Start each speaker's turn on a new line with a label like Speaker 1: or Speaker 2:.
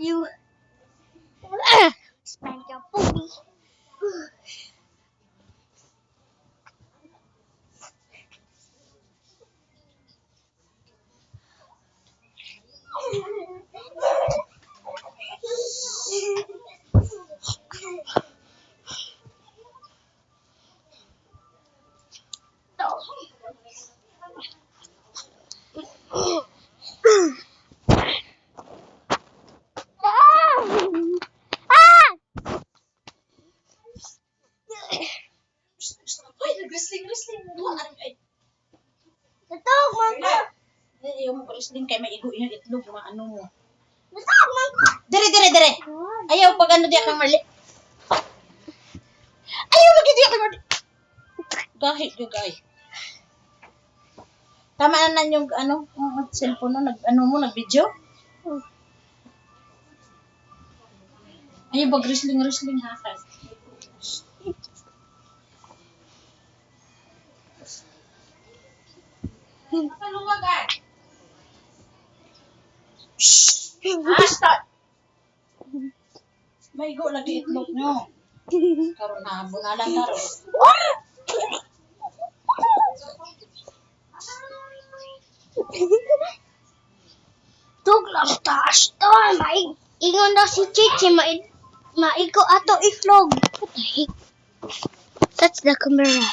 Speaker 1: you. Spank your booty.
Speaker 2: Ay, nag-wrestling.
Speaker 1: Natawag man ko.
Speaker 2: Yung wrestling kay may igo yung itlog, mga ano mo.
Speaker 1: Natawag man ko.
Speaker 2: Dire. Ayaw pag ano di akong mali. Ayaw lagi di akong mali. Gahit gagay. Tama na yung ano, cellphone mo, nag-video? Ayaw bag wrestling ha. Paluwagan. Start. May go lagi itlog nyo. Karon na, bunalan karon.
Speaker 1: Douglas taas to. Ingon daw si Chichi. Maigo ato iflog. What the heck? That's the camera.